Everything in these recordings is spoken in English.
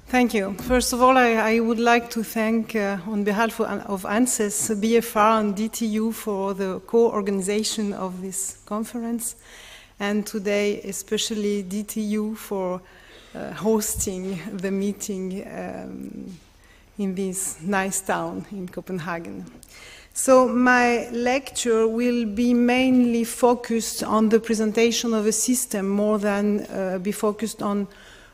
Thank you. First of all, I would like to thank, on behalf of ANSES, BFR and DTU for the co-organization of this conference, and today especially DTU for hosting the meeting in this nice town in Copenhagen. So my lecture will be mainly focused on the presentation of a system more than be focused on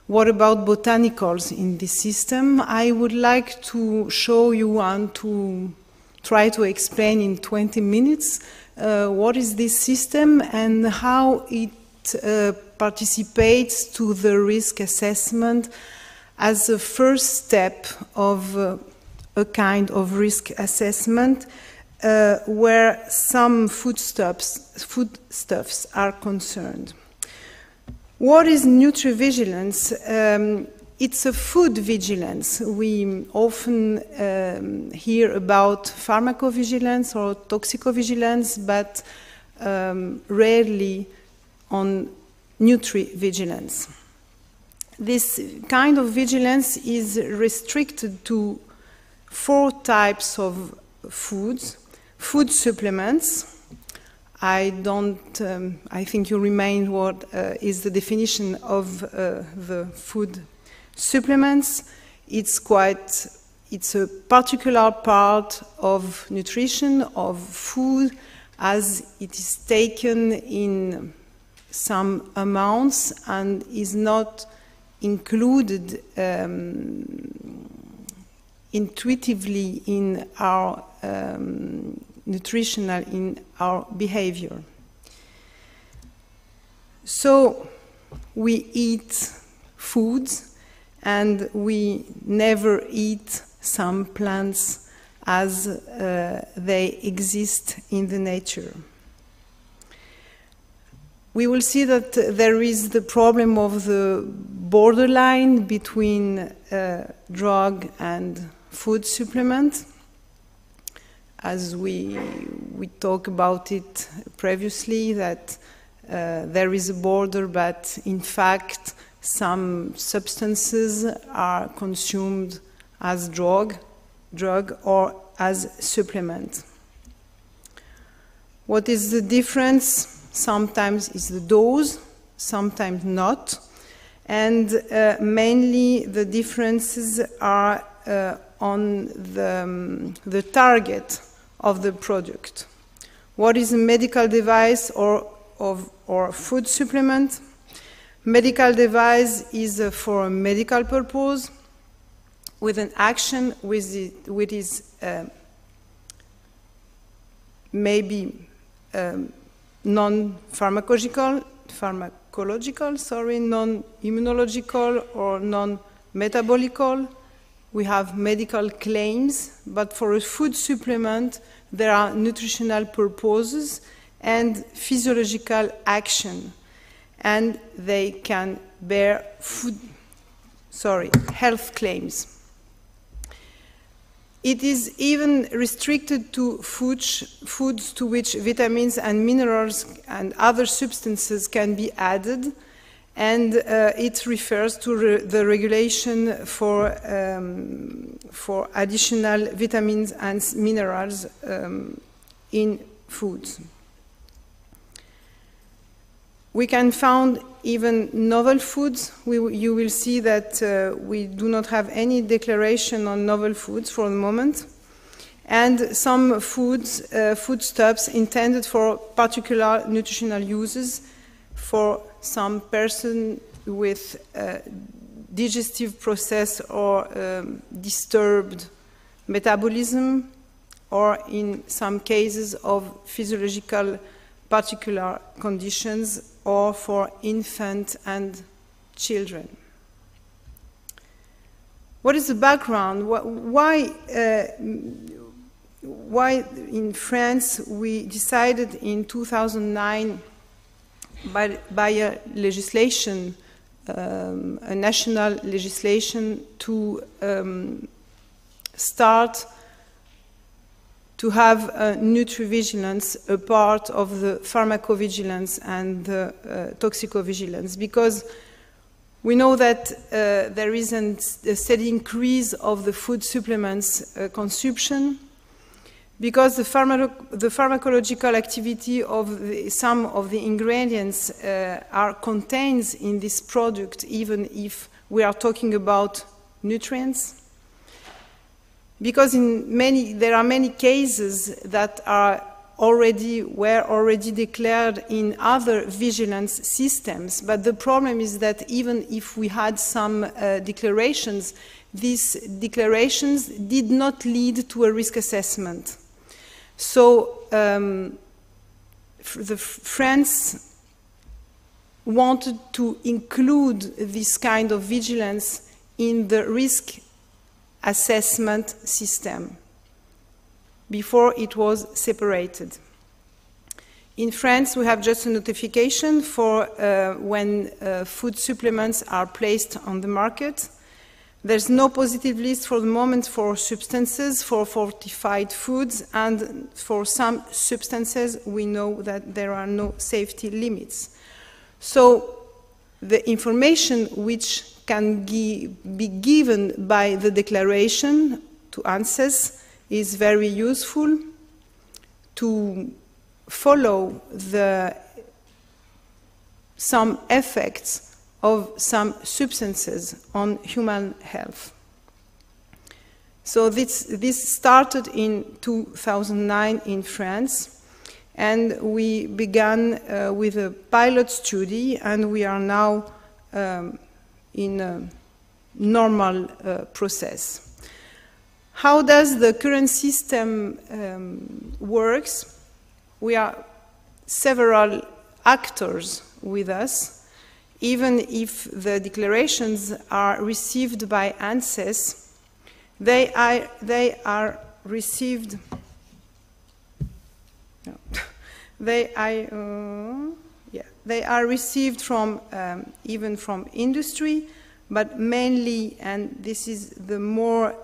what about botanicals in this system. I would like to show you and to try to explain in 20 minutes what is this system and how it participates to the risk assessment as a first step of a kind of risk assessment where some foodstuffs are concerned. What is Nutrivigilance? It's a food vigilance. We often hear about pharmacovigilance or toxicovigilance, but rarely on Nutrivigilance. This kind of vigilance is restricted to 4 types of foods. Food supplements. I think you remain what is the definition of the food supplements. It's a particular part of nutrition, of food, as it is taken in some amounts and is not included intuitively in our nutritional, in our behavior. So we eat foods and we never eat some plants as they exist in the nature. We will see that there is the problem of the borderline between drug and food supplement. As we talked about it previously, that there is a border, but in fact some substances are consumed as drug or as supplement. What is the difference? Sometimes is the dose, sometimes not, and mainly the differences are on the target of the product. What is a medical device or food supplement? Medical device is for a medical purpose with an action which is maybe non-pharmacological, non-immunological or non-metabolical. We have medical claims, but for a food supplement, there are nutritional purposes and physiological action, and they can bear health claims. It is even restricted to foods to which vitamins and minerals and other substances can be added, and it refers to the regulation for additional vitamins and minerals in foods. We can find even novel foods. You will see that we do not have any declaration on novel foods for the moment. And some foodstuffs intended for particular nutritional uses for some person with digestive process or disturbed metabolism, or in some cases of physiological particular conditions, or for infants and children. What is the background? Why in France we decided in 2009 by a legislation, a national legislation, to start to have Nutrivigilance a part of the pharmacovigilance and the toxicovigilance, because we know that there is a steady increase of the food supplements consumption, because the pharmacological activity of some of the ingredients are contained in this product, even if we are talking about nutrients. Because there are many cases that were already declared in other vigilance systems, but the problem is that even if we had some declarations, these declarations did not lead to a risk assessment. So France wanted to include this kind of vigilance in the risk assessment system before it was separated. In France, we have just a notification for when food supplements are placed on the market. There's no positive list for the moment for substances, for fortified foods, and for some substances we know that there are no safety limits. So the information which can be given by the declaration to ANSES is very useful to follow some effects of some substances on human health. So this started in 2009 in France, and we began with a pilot study, and we are now in a normal process. How does the current system works? We are several actors with us. Even if the declarations are received by ANSES, they are received. No, they are received from even from industry, but mainly, and this is the more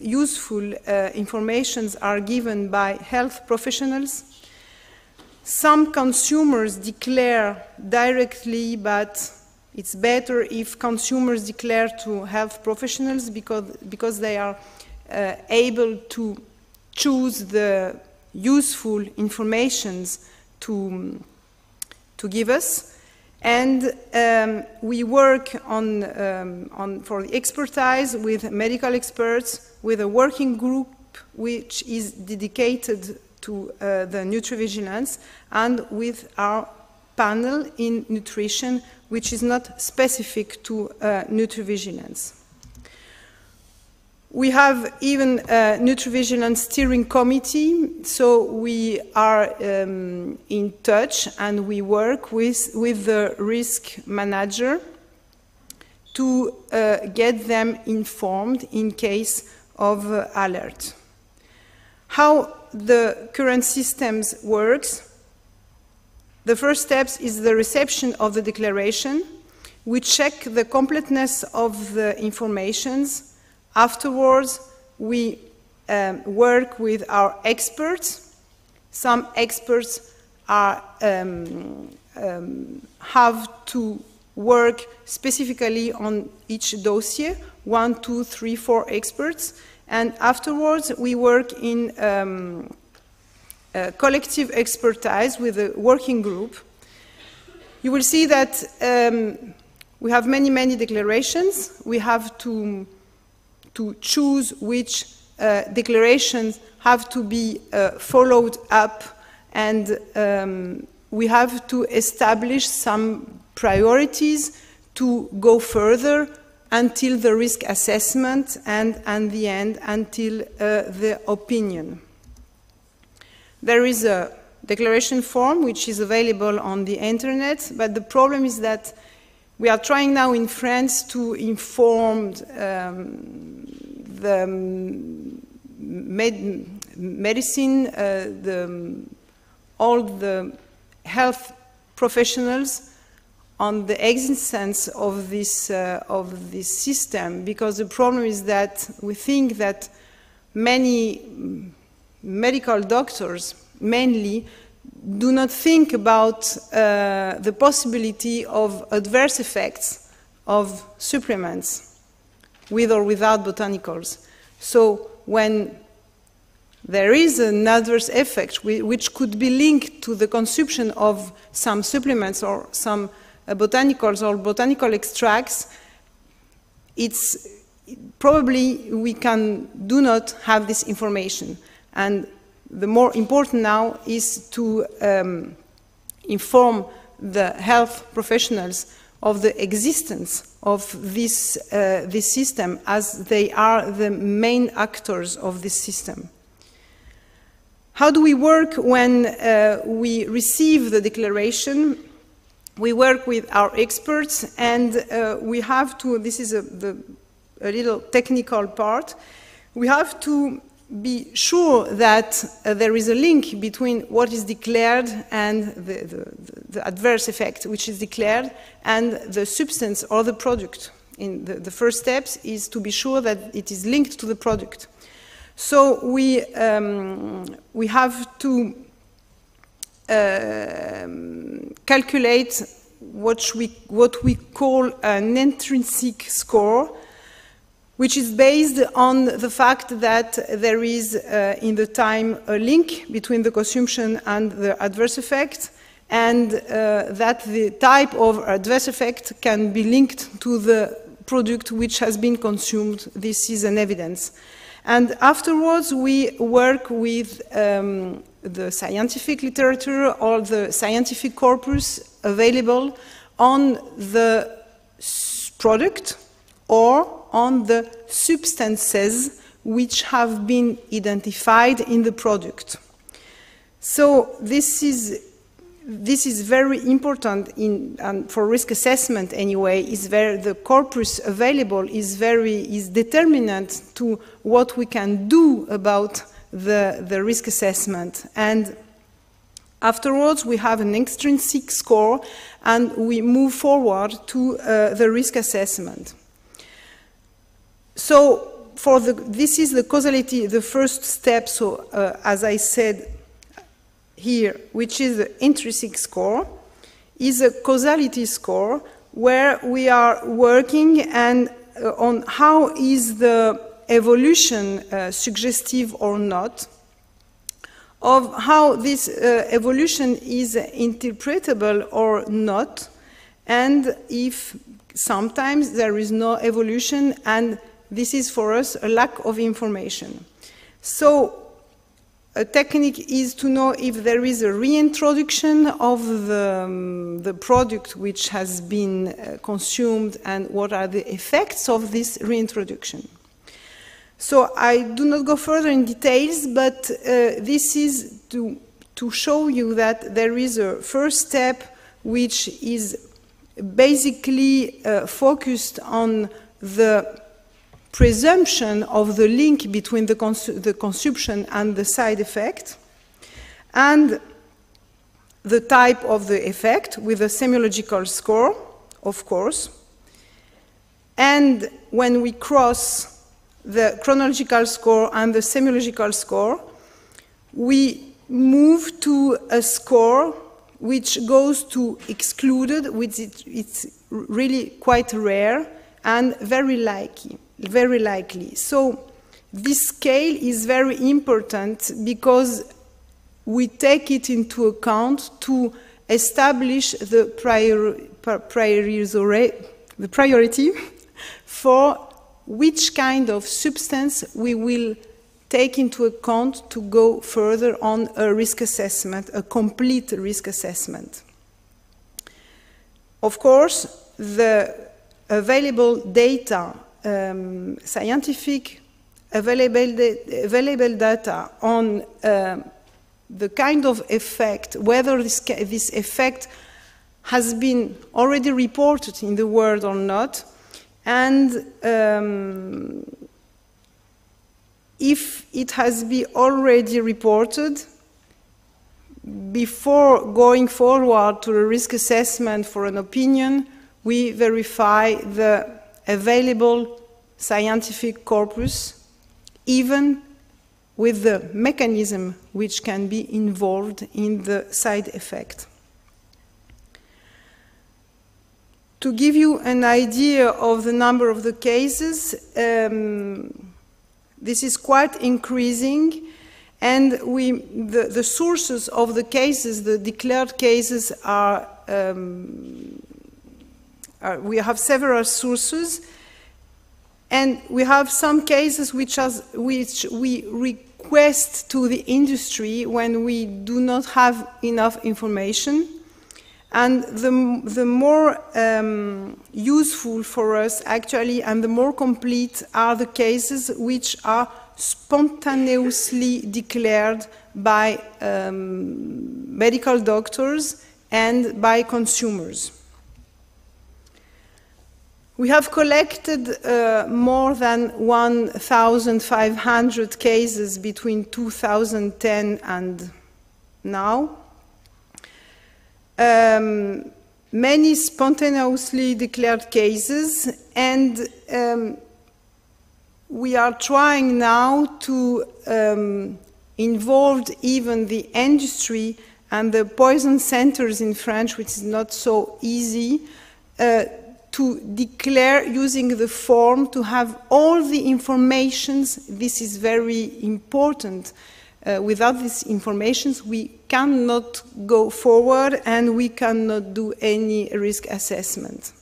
useful informations are given by health professionals. Some consumers declare directly, but it's better if consumers declare to health professionals because they are able to choose the useful informations to give us. And we work for the expertise with medical experts, with a working group which is dedicated to the Nutrivigilance, and with our panel in nutrition, which is not specific to Nutrivigilance. We have even a Nutrivigilance steering committee, so we are in touch and we work with the risk manager to get them informed in case of alert. How the current systems works? The first step is the reception of the declaration. We check the completeness of the informations. Afterwards, we work with our experts. Some experts have to work specifically on each dossier, 1, 2, 3, 4 experts. And afterwards, we work in collective expertise with a working group. You will see that we have many, many declarations. We have to choose which declarations have to be followed up, and we have to establish some priorities to go further until the risk assessment and at the end until the opinion. There is a declaration form which is available on the internet, but the problem is that we are trying now in France to inform the medicine, all the health professionals on the existence of this system, because the problem is that we think that many medical doctors mainly do not think about the possibility of adverse effects of supplements with or without botanicals. So when there is an adverse effect which could be linked to the consumption of some supplements or some botanicals or botanical extracts, it's probably we do not have this information. And the more important now is to inform the health professionals of the existence of this system, as they are the main actors of this system. How do we work when we receive the declaration? We work with our experts, and we have to, this is a little technical part, we have to be sure that there is a link between what is declared and the adverse effect which is declared and the substance or the product. In the first steps is to be sure that it is linked to the product. So we have to calculate what we call an intrinsic score, which is based on the fact that there is in the time a link between the consumption and the adverse effect, and that the type of adverse effect can be linked to the product which has been consumed. This is an evidence. And afterwards, we work with the scientific literature or the scientific corpus available on the product or on the substances which have been identified in the product. So this is very important for risk assessment anyway. Is where the corpus available is determinant to what we can do about the risk assessment. And afterwards, we have an extrinsic score, and we move forward to the risk assessment. So this is the causality, the first step. So as I said here, which is the intrinsic score, is a causality score where we are working and on how is the evolution suggestive or not, of how this evolution is interpretable or not, and if sometimes there is no evolution, and this is for us a lack of information. So a technique is to know if there is a reintroduction of the product which has been consumed and what are the effects of this reintroduction. So I do not go further in details, but this is to show you that there is a first step which is basically focused on the presumption of the link between the consumption and the side effect, and the type of the effect with a semiological score, of course. And when we cross the chronological score and the semiological score, we move to a score which goes to excluded, which it's really quite rare and very likely. So this scale is very important because we take it into account to establish the priority for which kind of substance we will take into account to go further on a risk assessment, a complete risk assessment. Of course, the available data, scientific available data on the kind of effect, whether this effect has been already reported in the world or not, and if it has been already reported, before going forward to a risk assessment for an opinion, we verify the available scientific corpus, even with the mechanism which can be involved in the side effect. To give you an idea of the number of the cases, this is quite increasing, and the sources of the cases, the declared cases, we have several sources, and we have some cases which we request to the industry when we do not have enough information. And the more useful for us, actually, and the more complete are the cases which are spontaneously declared by medical doctors and by consumers. We have collected more than 1,500 cases between 2010 and now. Many spontaneously declared cases, and we are trying now to involve even the industry and the poison centers in French, which is not so easy, to declare using the form, to have all the informations. This is very important. Without these informations, we cannot go forward and we cannot do any risk assessment.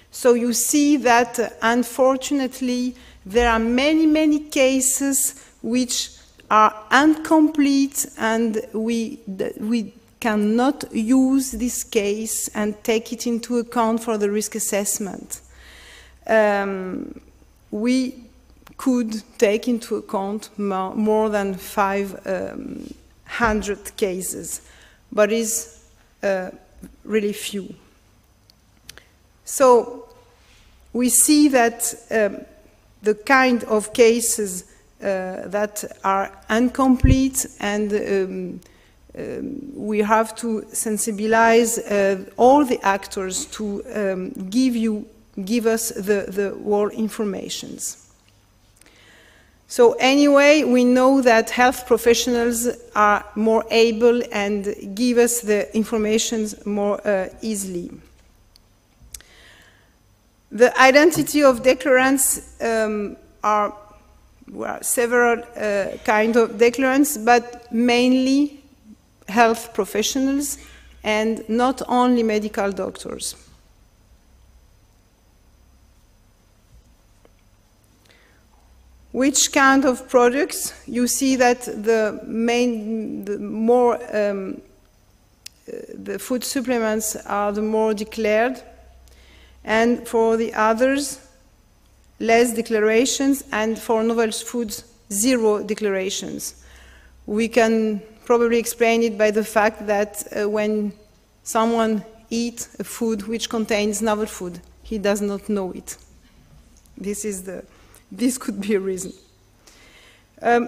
So you see that, unfortunately, there are many, many cases which are incomplete, and we cannot use this case and take it into account for the risk assessment. We could take into account more than 500 cases, but is really few. So we see that the kind of cases that are incomplete, and we have to sensibilize all the actors to give us the whole informations. So anyway, we know that health professionals are more able and give us the information more easily. The identity of declarants are several kinds of declarants, but mainly health professionals and not only medical doctors. Which kind of products? You see that the food supplements are the more declared, and for the others, less declarations, and for novel foods, 0 declarations. We can probably explain it by the fact that when someone eats a food which contains novel food, he does not know it. This could be a reason.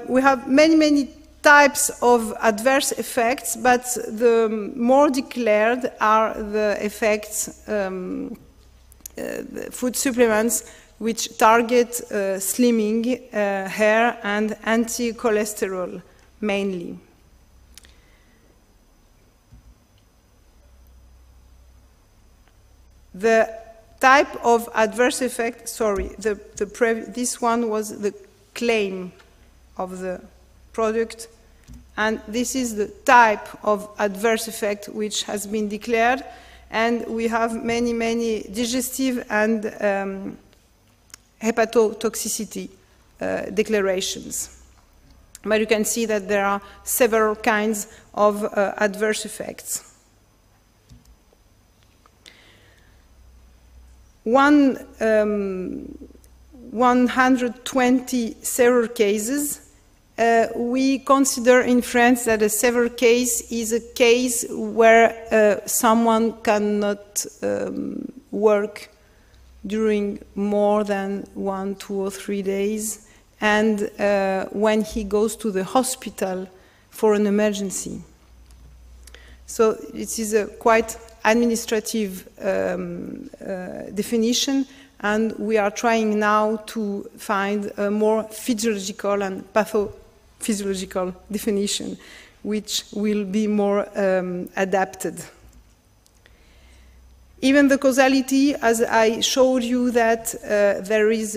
We have many, many types of adverse effects, but the more declared are the effects, the food supplements which target slimming, hair, and anti-cholesterol mainly. The type of adverse effect, sorry, this one was the claim of the product, and this is the type of adverse effect which has been declared, and we have many, many digestive and hepatotoxicity declarations. But you can see that there are several kinds of adverse effects. 120 severe cases. We consider in France that a severe case is a case where someone cannot work during more than 1, 2, or 3 days, and when he goes to the hospital for an emergency. So it is a quite administrative definition, and we are trying now to find a more physiological and pathophysiological definition, which will be more adapted. Even the causality, as I showed you, that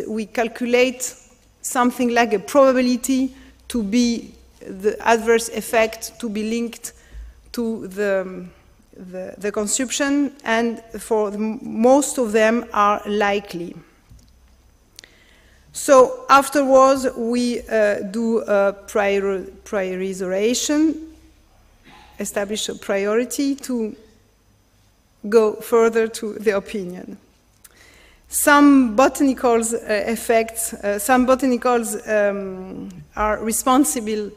we calculate something like a probability to be the adverse effect to be linked to the consumption, and for most of them are likely. So afterwards, we do a prioritization, establish a priority to go further to the opinion. Some botanicals effects, some botanicals are responsible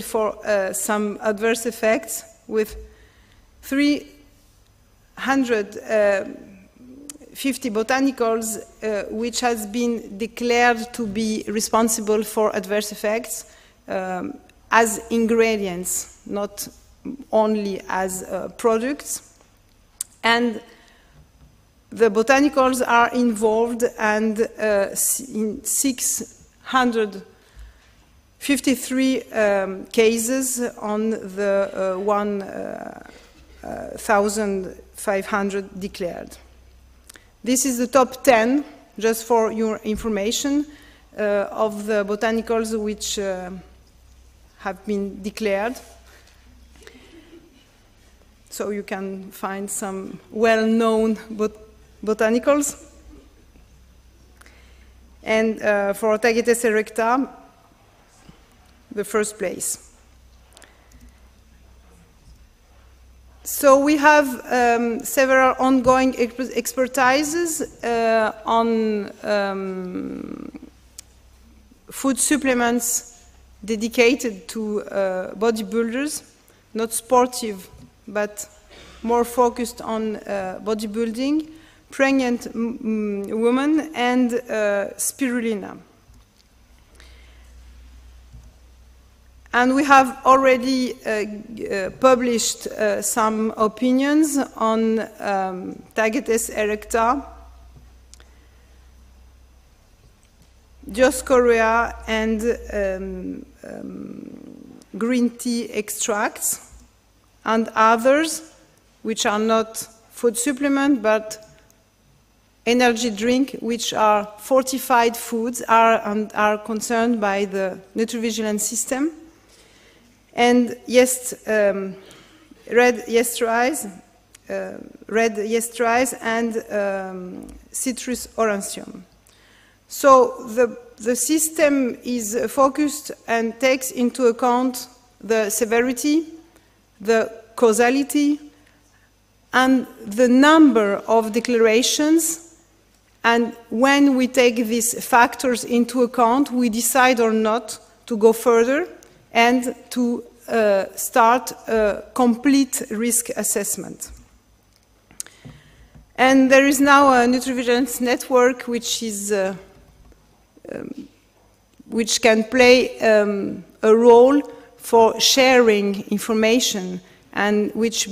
for some adverse effects, with 350 botanicals which has been declared to be responsible for adverse effects as ingredients, not only as products. And the botanicals are involved, and in 653 cases on the 1,500 declared. This is the top 10, just for your information, of the botanicals which have been declared. So you can find some well-known botanicals. And for Tagetes erecta, the first place. So we have several ongoing expertises on food supplements dedicated to bodybuilders, not sportive, but more focused on bodybuilding, pregnant women, and spirulina. And we have already published some opinions on Tagetes erecta, Dioscorea, and green tea extracts, and others which are not food supplement but energy drink, which are fortified foods, are concerned by the Nutrivigilance system. And red yeast rice, and citrus aurantium. So the system is focused and takes into account the severity, the causality, and the number of declarations. And when we take these factors into account, we decide or not to go further and to start a complete risk assessment. And there is now a Nutrivigilance network which can play a role for sharing information, and which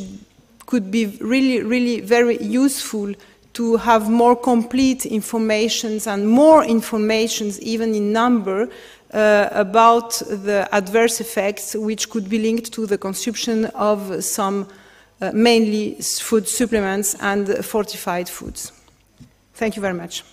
could be really, really very useful to have more complete information and more information, even in number, about the adverse effects which could be linked to the consumption of some mainly food supplements and fortified foods. Thank you very much.